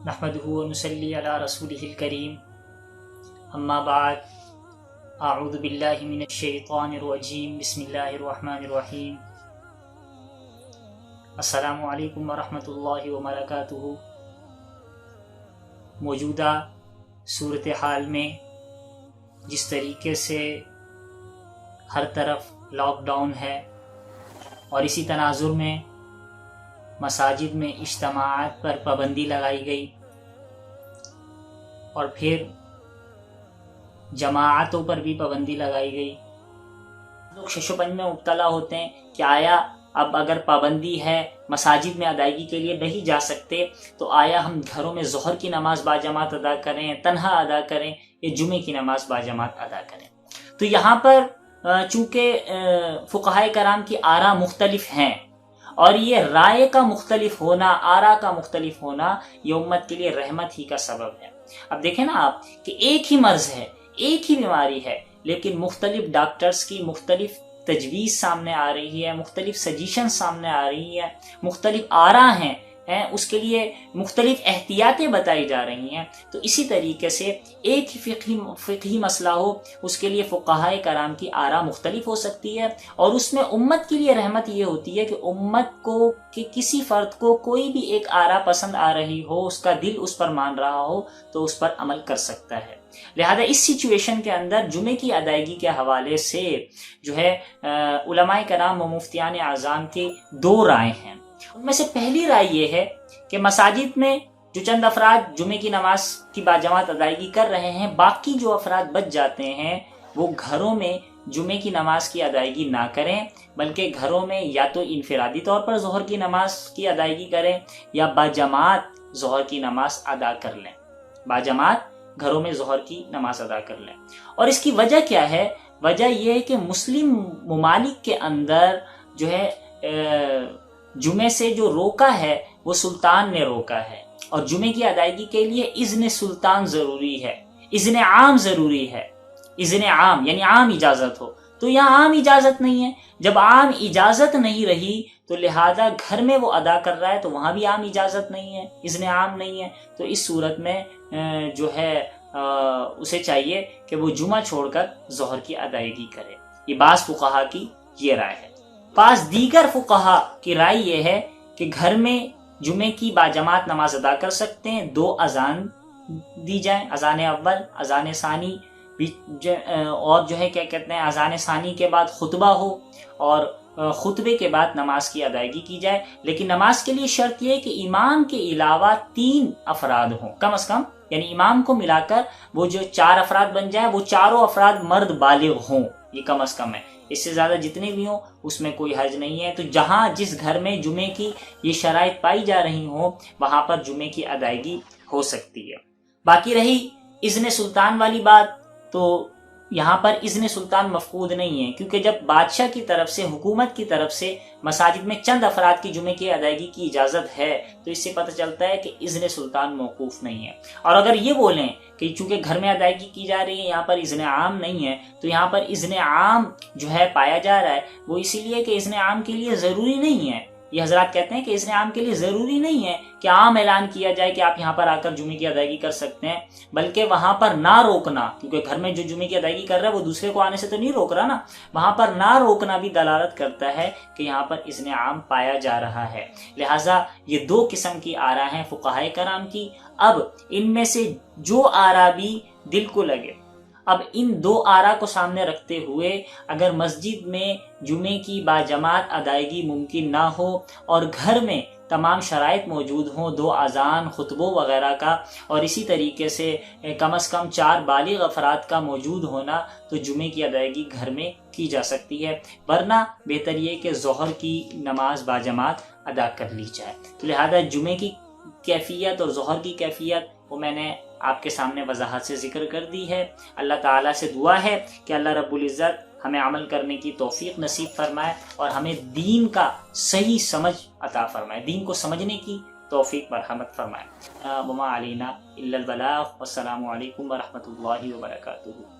نحمده ونصلي على رسوله الكريم اما بعد اعوذ باللہ من الشیطان الرجیم بسم اللہ الرحمن الرحیم السلام علیکم ورحمۃ اللہ وبرکاتہ۔ موجودہ صورتحال میں جس طریقے سے ہر طرف لاک ڈاؤن ہے اور اسی تناظر میں مساجد میں اجتماعات پر پابندی لگائی گئی اور پھر جماعتوں پر بھی پابندی لگائی گئی، لوگ شش و پنج میں مبتلا ہوتے ہیں کہ آیا اب اگر پابندی ہے مساجد میں ادائیگی کے لیے نہیں جا سکتے تو آیا ہم گھروں میں ظہر کی نماز باجماعت ادا کریں، تنہا ادا کریں، یا جمعے کی نماز باجماعت ادا کریں۔ تو یہاں پر چونکہ فقہائے کرام کی آراء مختلف ہیں اور یہ رائے کا مختلف ہونا، آراء کا مختلف ہونا، یہ امت کے لیے رحمت ہی کا سبب ہے۔ اب دیکھیں نا آپ کہ ایک ہی مرض ہے، ایک ہی بیماری ہے، لیکن مختلف ڈاکٹرز کی مختلف تجویز سامنے آ رہی ہے، مختلف سجیشن سامنے آ رہی ہے، مختلف آراء ہیں، اس کے لیے مختلف احتیاطیں بتائی جا رہی ہیں۔ تو اسی طریقے سے ایک ہی فقہی مسئلہ ہو، اس کے لیے فقہائے کرام کی آراء مختلف ہو سکتی ہے، اور اس میں امت کے لیے رحمت یہ ہوتی ہے کہ امت کو کہ کسی فرد کو کوئی بھی ایک آراء پسند آ رہی ہو، اس کا دل اس پر مان رہا ہو تو اس پر عمل کر سکتا ہے۔ لہذا اس سچویشن کے اندر جمعے کی ادائیگی کے حوالے سے جو ہے علماء کرام و مفتیان اعظام کی دو رائے ہیں۔ ان میں سے پہلی رائے یہ ہے کہ مساجد میں جو چند افراد جمعے کی نماز کی باجماعت ادائیگی کر رہے ہیں، باقی جو افراد بچ جاتے ہیں وہ گھروں میں جمعے کی نماز کی ادائیگی نہ کریں، بلکہ گھروں میں یا تو انفرادی طور پر ظہر کی نماز کی ادائیگی کریں یا باجماعت ظہر کی نماز ادا کر لیں، باجماعت گھروں میں ظہر کی نماز ادا کر لیں۔ اور اس کی وجہ کیا ہے؟ وجہ یہ ہے کہ مسلم ممالک کے اندر جو ہے جمعے سے جو روکا ہے وہ سلطان نے روکا ہے، اور جمعے کی ادائیگی کے لیے اذن سلطان ضروری ہے، اذن عام ضروری ہے، اذن عام یعنی عام اجازت ہو۔ تو یہاں عام اجازت نہیں ہے، جب عام اجازت نہیں رہی تو لہذا گھر میں وہ ادا کر رہا ہے تو وہاں بھی عام اجازت نہیں ہے، اذن عام نہیں ہے۔ تو اس صورت میں جو ہے اسے چاہیے کہ وہ جمعہ چھوڑ کر ظہر کی ادائیگی کرے۔ یہ بعض فقہا کی یہ رائے ہے۔ بعض دیگر فقہا کی رائے یہ ہے کہ گھر میں جمعے کی باجماعت نماز ادا کر سکتے ہیں، دو اذان دی جائیں، اذان اول، اذان ثانی، اور جو ہے کیا کہتے ہیں اذان ثانی کے بعد خطبہ ہو اور خطبے کے بعد نماز کی ادائیگی کی جائے۔ لیکن نماز کے لیے شرط یہ ہے کہ امام کے علاوہ 3 افراد ہوں کم از کم، یعنی امام کو ملا کر وہ جو 4 افراد بن جائے وہ چاروں افراد مرد بالغ ہوں، یہ کم از کم ہے۔ اس سے زیادہ جتنے بھی ہوں اس میں کوئی حرج نہیں ہے۔ تو جہاں جس گھر میں جمعے کی یہ شرائط پائی جا رہی ہوں وہاں پر جمعے کی ادائیگی ہو سکتی ہے۔ باقی رہی اذن سلطان والی بات، تو یہاں پر اذن سلطان مفقود نہیں ہے، کیونکہ جب بادشاہ کی طرف سے، حکومت کی طرف سے مساجد میں چند افراد کی جمعے کی ادائیگی کی اجازت ہے تو اس سے پتہ چلتا ہے کہ اذن سلطان موقوف نہیں ہے۔ اور اگر یہ بولیں کہ چونکہ گھر میں ادائیگی کی جا رہی ہے یہاں پر اذن عام نہیں ہے، تو یہاں پر اذن عام جو ہے پایا جا رہا ہے وہ اسی لیے کہ اذن عام کے لیے ضروری نہیں ہے۔ یہ حضرات کہتے ہیں کہ اذن عام کے لیے ضروری نہیں ہے کہ عام اعلان کیا جائے کہ آپ یہاں پر آ کر جمعے کی ادائیگی کر سکتے ہیں، بلکہ وہاں پر نہ روکنا، کیونکہ گھر میں جو جمعے کی ادائیگی کر رہا ہے وہ دوسرے کو آنے سے تو نہیں روک رہا نا، وہاں پر نہ روکنا بھی دلالت کرتا ہے کہ یہاں پر اذن عام پایا جا رہا ہے۔ لہٰذا یہ 2 قسم کی آراء ہیں فقہائے کرام کی۔ اب ان میں سے جو آراء بھی دل کو لگے، اب ان 2 آراء کو سامنے رکھتے ہوئے اگر مسجد میں جمعے کی باجماعت ادائیگی ممکن نہ ہو اور گھر میں تمام شرائط موجود ہوں، 2 اذان، خطبوں وغیرہ کا، اور اسی طریقے سے کم از کم 4 بالغ افراد کا موجود ہونا، تو جمعے کی ادائیگی گھر میں کی جا سکتی ہے، ورنہ بہتر یہ کہ ظہر کی نماز باجماعت ادا کر لی جائے۔ تو لہذا جمعے کی کیفیت اور ظہر کی کیفیت وہ میں نے آپ کے سامنے وضاحت سے ذکر کر دی ہے۔ اللہ تعالیٰ سے دعا ہے کہ اللہ رب العزت ہمیں عمل کرنے کی توفیق نصیب فرمائے اور ہمیں دین کا صحیح سمجھ عطا فرمائے، دین کو سمجھنے کی توفیق مرحمت فرمائے۔ وما علینا الا البلاغ، والسلام علیکم ورحمۃ اللہ وبرکاتہ۔